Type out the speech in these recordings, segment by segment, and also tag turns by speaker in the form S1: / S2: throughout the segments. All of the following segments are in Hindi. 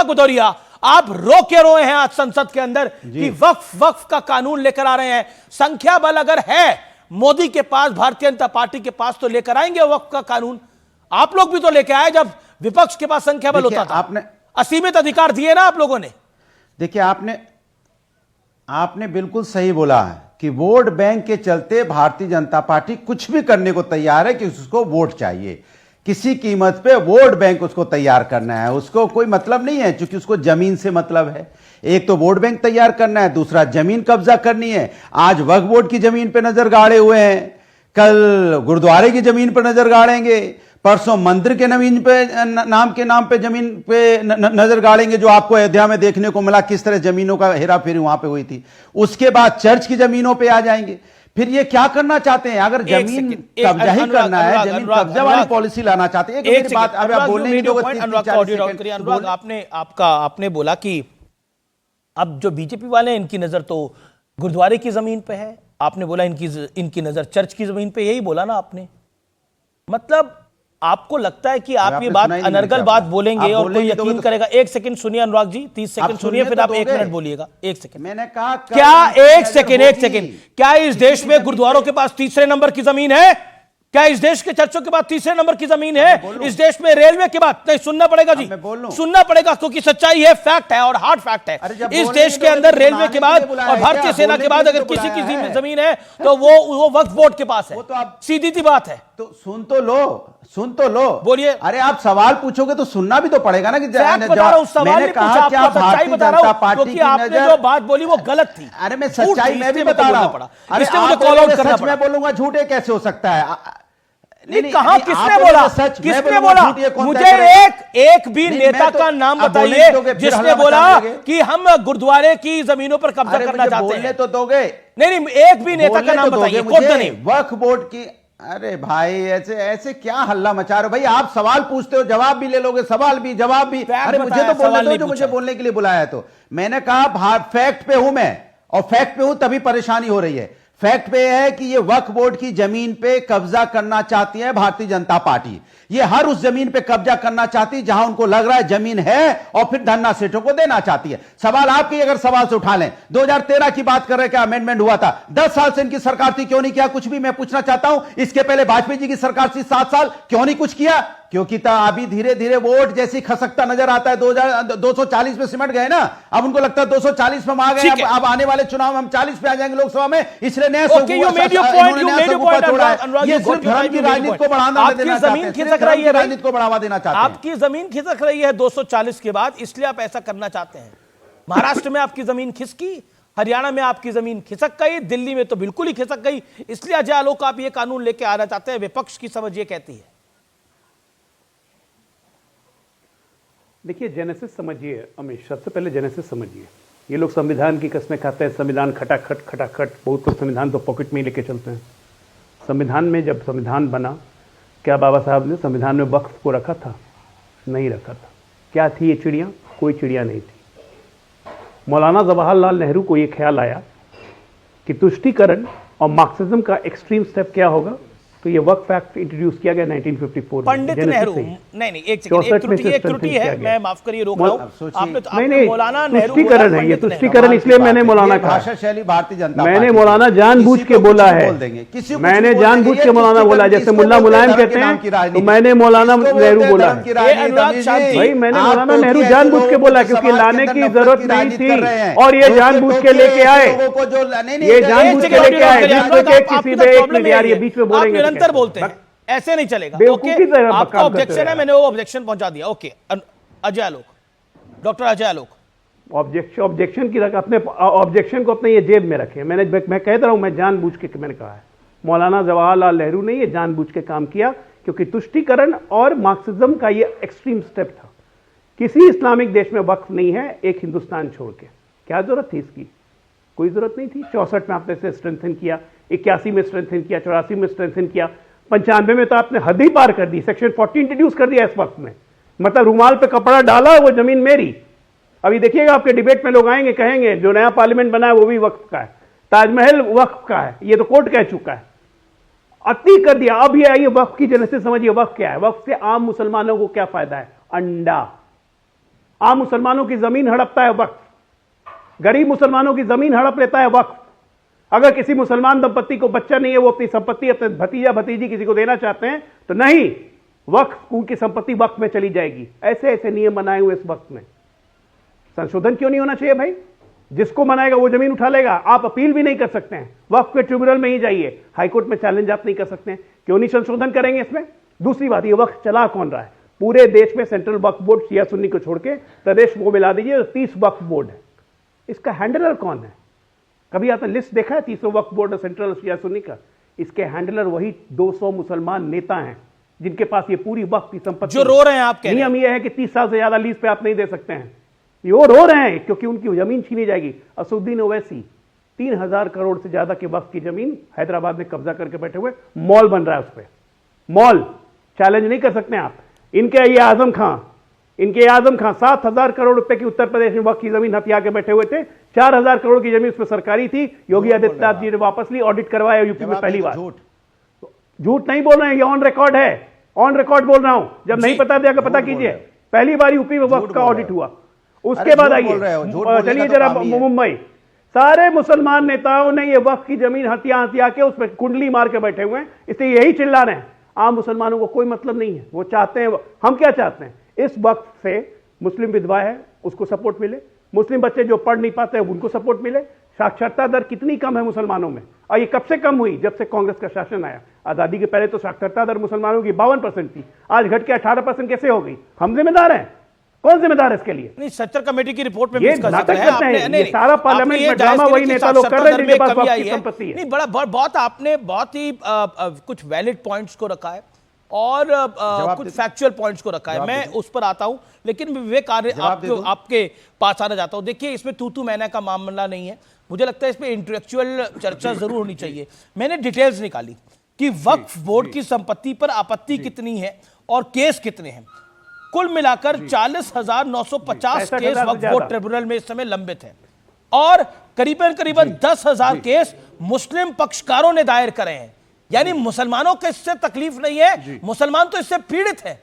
S1: भदौरिया, आप रो के रोए हैं आज संसद के अंदर कि वक्फ का कानून लेकर आ रहे हैं। संख्या बल अगर है मोदी के पास, भारतीय जनता पार्टी के पास, तो लेकर आएंगे वक्फ का कानून। आप लोग भी तो लेकर आए जब विपक्ष के पास संख्या बल होता था। आपने असीमित अधिकार दिए ना आप लोगों ने।
S2: देखिए, आपने बिल्कुल सही बोला है कि वोट बैंक के चलते भारतीय जनता पार्टी कुछ भी करने को तैयार है कि उसको वोट चाहिए, किसी कीमत पे वोट बैंक उसको तैयार करना है। उसको कोई मतलब नहीं है, क्योंकि उसको जमीन से मतलब है। एक तो वोट बैंक तैयार करना है, दूसरा जमीन कब्जा करनी है। आज वक्फ बोर्ड की जमीन पे नजर गाड़े हुए हैं, कल गुरुद्वारे की जमीन पर नजर गाड़ेंगे, परसों मंदिर के नाम पे जमीन पे नजर गाड़ेंगे, जो आपको अयोध्या में देखने को मिला किस तरह जमीनों का हेरा फेरी वहां पे हुई थी। उसके बाद चर्च की जमीनों पे आ जाएंगे। फिर ये क्या करना चाहते हैं? अगर जमीन कब्जा ही करना है, जमीन कब्जा वाली पॉलिसी लाना चाहते हैं। एक बात अब आप बोलने
S1: आपने बोला कि अब जो बीजेपी वाले हैं इनकी नजर तो गुरुद्वारे की जमीन पे है, आपने बोला इनकी नजर चर्च की जमीन पे, यही बोला ना आपने। मतलब आपको लगता है कि आप ये बात अनर्गल बात बोलेंगे और कोई यकीन करेगा? एक सेकंड सुनिए अनुराग जी, 30 सेकंड सुनिए, फिर आप 1 मिनट बोलिएगा। 1 सेकंड मैंने कहा, क्या एक सेकंड क्या इस देश में गुरुद्वारों के पास तीसरे नंबर की जमीन है? क्या इस देश के चर्चों के बाद तीसरे नंबर की जमीन है? इस देश में रेलवे के बाद नहीं, सुनना पड़ेगा जी, सुनना पड़ेगा, क्योंकि सच्चाई है, फैक्ट है और हार्ड फैक्ट है। इस देश के अंदर रेलवे के बाद और भारतीय सेना के बाद अगर किसी की जमीन है तो वो वक्फ बोर्ड के पास है। सीधी सी बात है।
S2: तो सुन तो लो,
S1: बोलिए।
S2: अरे आप सवाल पूछोगे तो सुनना भी तो पड़ेगा ना। कि
S1: मैंने कहा क्या भारतीय जनता पार्टी की नजर, जो बात बोली वो गलत थी।
S2: अरे मैं सच्चाई मैं भी बता रहा हूं।
S1: इसलिए मुझे कॉल आउट करना पड़ा।
S2: मैं बोलूंगा झूठे कैसे हो सकता है?
S1: नहीं, कहां किसने बोला? किसने बोला? मुझे एक भी नेता का नाम बताइए जिसने बोला कि हम गुरुद्वारे की जमीनों पर कब्जा करना चाहते हैं।
S2: बोलने तो दोगे?
S1: नहीं, एक भी नेता का नाम बताइए।
S2: वक्फ बोर्ड की, अरे भाई ऐसे क्या हल्ला मचा रहे हो भाई? आप सवाल पूछते हो, जवाब भी ले लोगे, सवाल भी जवाब भी। अरे मुझे तो बोलने दो, जो मुझे बोलने के लिए बुलाया है। तो मैंने कहा फैक्ट पे हूं मैं, और फैक्ट पे हूं तभी परेशानी हो रही है। फैक्ट पे है कि ये वक्फ बोर्ड की जमीन पे कब्जा करना चाहती है भारतीय जनता पार्टी। ये हर उस जमीन पे कब्जा करना चाहती है जहां उनको लग रहा है जमीन है, और फिर धन्ना सेठों को देना चाहती है। सवाल आपकी, अगर सवाल से उठा लें, 2013 की बात कर रहे, क्या अमेंडमेंट हुआ था? 10 साल से इनकी सरकार थी, क्यों नहीं किया कुछ भी? मैं पूछना चाहता हूं। इसके पहले वाजपेयी जी की सरकार थी 7 साल, क्यों नहीं कुछ किया? क्योंकि अभी धीरे धीरे वोट जैसी खसकता नजर आता है। 240 पे सिमट गए ना, अब उनको लगता है 240 में आ गए, अब आने वाले चुनाव में हम 40 पे आ जाएंगे लोकसभा में, इसलिए नया धर्म की राजनीति को बढ़ावा देना चाहते हैं, राजनीति को बढ़ावा देना चाहते हैं।
S1: आपकी जमीन खिसक रही है 240 के बाद, इसलिए आप ऐसा करना चाहते हैं। महाराष्ट्र में आपकी जमीन खिसकी, हरियाणा में आपकी जमीन खिसक गई, दिल्ली में तो बिल्कुल ही खिसक गई, इसलिए अजय आलोक आप ये कानून लेके आना चाहते हैं। विपक्ष की समझ ये कहती है।
S3: देखिए, जेनेसिस समझिए अमित, सबसे पहले जेनेसिस समझिए। ये लोग संविधान की कसमें खाते हैं, संविधान खटाखट, बहुत लोग संविधान तो पॉकेट में ही लेके चलते हैं। संविधान में जब संविधान बना, क्या बाबा साहब ने संविधान में वक्फ को रखा था? नहीं रखा था। क्या थी ये चिड़िया? कोई चिड़िया नहीं थी। मौलाना जवाहरलाल नेहरू को ये ख्याल आया कि तुष्टीकरण और मार्क्सिज्म का एक्सट्रीम स्टेप क्या होगा, तो ये वक्फ एक्ट इंट्रोड्यूस किया गया 1954 में।
S1: पंडित नेहरू, नहीं एक त्रुटि है, मैं माफ करिए रोक रहा हूं। आपने तो मौलाना नेहरू
S3: तुष्टीकरण है, ये तुष्टीकरण इसलिए मैंने मौलाना कहा,
S2: भाषा शैली भारतीय जनता,
S3: मैंने मौलाना जानबूझ के बोला है, मैंने जानबूझ के मौलाना बोला, जैसे मुल्ला मुलायम कहते हैं, तो मैंने मौलाना नेहरू बोला भाई, मैंने मौलाना नेहरू जानबूझ के बोला, क्योंकि लाने की जरूरत नहीं थी और ये जानबूझ के लेके आए, ये जानबूझ के लेके आए। बीच में बोलेंगे
S1: निरंतर बोलते हैं, ऐसे नहीं चलेगा। ओके, आपका ऑब्जेक्शन है, मैंने वो ऑब्जेक्शन पहुंचा दिया। Okay, Ajay Alok, doctor Ajay Alok.
S3: Objection की रखा, अपने ऑब्जेक्शन को अपने ये जेब में रखे। मैं कहता रहा हूं, मैं जानबूझ के, मैंने कहा है मौलाना जवाहरलाल नेहरू ने ये जानबूझ के काम किया, क्योंकि तुष्टीकरण और मार्क्सिज्म का ये एक्सट्रीम स्टेप था। किसी इस्लामिक देश में वक्फ नहीं है, एक हिंदुस्तान छोड़ के। क्या जरूरत थी इसकी? कोई जरूरत नहीं थी। 64 में आपने इसे स्ट्रेंथन किया, 81 में स्ट्रेंथन किया, 84 में स्ट्रेंथन किया, 95 में तो आपने हद ही पार कर दी, सेक्शन 40 इंट्रोड्यूस कर दिया इस वक्त में। मतलब रुमाल पे कपड़ा डाला, वो जमीन मेरी। अभी देखिएगा आपके डिबेट में लोग आएंगे, कहेंगे जो नया पार्लियामेंट बना है वो भी वक्फ का है, ताजमहल वक्फ का है, ये तो कोर्ट कह चुका है। अति कर दिया। अब ये आइए वक्फ की जेनेसिस समझिए। वक्फ क्या है? वक्फ से आम मुसलमानों को क्या फायदा है? अंडा। आम मुसलमानों की जमीन हड़पता है वक्फ, गरीब मुसलमानों की जमीन हड़प लेता है वक्फ। अगर किसी मुसलमान दंपत्ति को बच्चा नहीं है, वो अपनी संपत्ति अपने भतीजा भतीजी किसी को देना चाहते हैं, तो नहीं, वक्फ, उनकी संपत्ति वक्फ में चली जाएगी। ऐसे ऐसे नियम बनाए हुए इस वक्त में। संशोधन क्यों नहीं होना चाहिए भाई? जिसको मनाएगा वो जमीन उठा लेगा। आप अपील भी नहीं कर सकते हैं, वक्फ के ट्रिब्यूनल में ही जाइए, हाईकोर्ट में चैलेंज आप नहीं कर सकते हैं। क्यों नहीं संशोधन करेंगे इसमें? दूसरी बात, ये वक्फ चला कौन रहा है? पूरे देश में सेंट्रल वक्फ बोर्ड, शिया सुन्नी को छोड़ के प्रदेश को मिला दीजिए, 30 वक्फ बोर्ड है। इसका हैंडलर कौन है? कभी आपने लिस्ट देखा है 30 वक्फ बोर्ड और सेंट्रल शिया सुन्नी का? इसके हैंडलर वही 200 मुसलमान नेता हैं जिनके पास ये पूरी वक्फ की संपत्ति,
S1: जो रो रहे हैं आप कह रहे हैं।
S3: नियम ये है कि 30 साल से ज्यादा लीज पे आप नहीं दे सकते हैं। ये वो रो रहे हैं क्योंकि उनकी जमीन छीनी जाएगी। असुद्दीन ओवैसी 3000 करोड़ से ज्यादा की वक्फ की जमीन हैदराबाद में कब्जा करके बैठे हुए, मॉल बन रहा है उस पर। मॉल चैलेंज नहीं कर सकते आप। इनके ये आजम खां 7000 करोड़ रुपए की उत्तर प्रदेश में वक्फ की जमीन हथिया के बैठे हुए थे। 4000 करोड़ की जमीन उसमें सरकारी थी, योगी आदित्यनाथ जी ने वापस ली, ऑडिट करवाया यूपी में पहली बार। झूठ नहीं बोल रहे हैं, ये ऑन रिकॉर्ड है, ऑन रिकॉर्ड बोल रहा हूं। जब नहीं पता दिया पता कीजिए, पहली बार यूपी में वक्फ का ऑडिट हुआ। उसके बाद आइए, चलिए जरा मुंबई, सारे मुसलमान नेताओं ने ये वक्फ की जमीन हथिया के उसमें कुंडली मार के बैठे हुए हैं, इसलिए यही चिल्ला रहे हैं। आम मुसलमानों को कोई मतलब नहीं है, वो चाहते हैं, हम क्या चाहते हैं? इस वक्त से मुस्लिम विधवा है उसको सपोर्ट मिले, मुस्लिम बच्चे जो पढ़ नहीं पाते हैं उनको सपोर्ट मिले। साक्षरता दर कितनी कम है मुसलमानों में, और ये कब से कम हुई? जब से कांग्रेस का शासन आया। आजादी के पहले तो साक्षरता दर मुसलमानों की 52% थी, आज घट के 18% कैसे हो गई? हम जिम्मेदार हैं? कौन जिम्मेदार है इसके लिए?
S1: नहीं, सच्चर कमेटी की रिपोर्ट में
S3: ये
S1: इसका जिक्र
S3: नाटक
S1: है।
S3: करते हैं, ये सारा पार्लियामेंट में ड्रामा वही नेता लोग कर रहे हैं जिनके पास वक्फ की संपत्ति है।
S1: नहीं, बहुत आपने बहुत ही कुछ वैलिड पॉइंट्स को रखा है और कुछ फैक्चुअल पॉइंट्स को रखा है। मैं उस पर आता हूं, लेकिन विवेक आर्य आपके पास आना चाहता हूं। देखिए, इसमें तू मैंने का मामला नहीं है, मुझे लगता है इस पर इंटेलेक्चुअल चर्चा जरूर होनी चाहिए। मैंने डिटेल्स निकाली कि वक्फ बोर्ड की संपत्ति पर आपत्ति कितनी है और केस कितने हैं। कुल मिलाकर 40,950 केस वक्फ बोर्ड ट्रिब्यूनल में इस समय लंबित हैं और करीबन 10,000 केस मुस्लिम पक्षकारों ने दायर करे हैं। यानी मुसलमानों को इससे तकलीफ नहीं है, मुसलमान तो इससे पीड़ित है।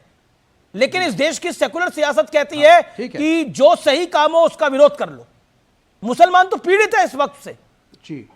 S1: लेकिन इस देश की सेकुलर सियासत कहती है कि जो सही काम हो उसका विरोध कर लो। मुसलमान तो पीड़ित है इस वक्त से।
S4: जी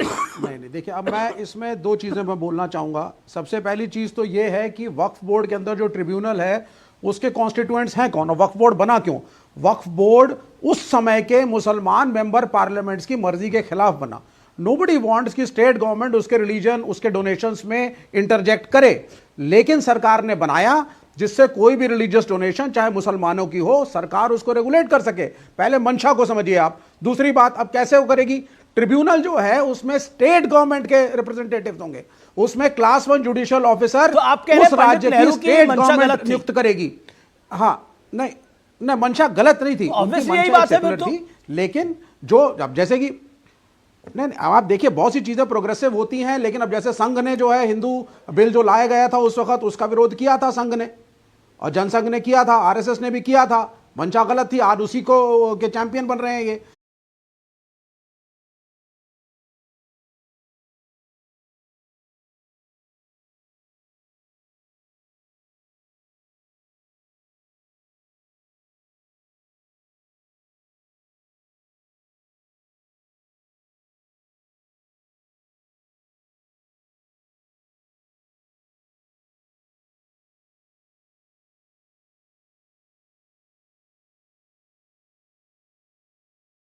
S4: नहीं, देखिए, अब मैं इसमें दो चीजें मैं बोलना चाहूंगा। सबसे पहली चीज तो यह है कि वक्फ बोर्ड के अंदर जो ट्रिब्यूनल है उसके कॉन्स्टिट्यूएंट्स हैं कौन, और वक्फ बोर्ड बना क्यों? वक्फ बोर्ड उस समय के मुसलमान मेंबर पार्लियामेंट्स की मर्जी के खिलाफ बना। नोबडी वांट्स कि स्टेट गवर्नमेंट उसके रिलीजन, उसके डोनेशंस में इंटरजेक्ट करे, लेकिन सरकार ने बनाया जिससे कोई भी रिलीजियस डोनेशन चाहे मुसलमानों की हो, सरकार उसको रेगुलेट कर सके। पहले मंशा को समझिए आप। दूसरी बात, अब कैसे वो करेगी? ट्रिब्यूनल जो है उसमें स्टेट गवर्नमेंट के रिप्रेजेंटेटिव्स होंगे, उसमें क्लास 1 जुडिशियल ऑफिसर
S1: तो आप कह रहे हैं
S4: उस राज्य की स्टेट गवर्नमेंट नियुक्त करेगी। हाँ, नहीं, मंशा गलत नहीं थी, उनकी मंशा सेकुलर थी, लेकिन जो अब जैसे कि नहीं, आप देखिए बहुत सी चीजें प्रोग्रेसिव होती हैं, लेकिन अब जैसे संघ ने जो है हिंदू बिल जो लाया गया था उस वक्त उसका विरोध किया था संघ ने, और जनसंघ ने किया था, आरएसएस ने भी किया था। मंशा गलत थी, आज उसी को के चैंपियन बन रहे हैं ये।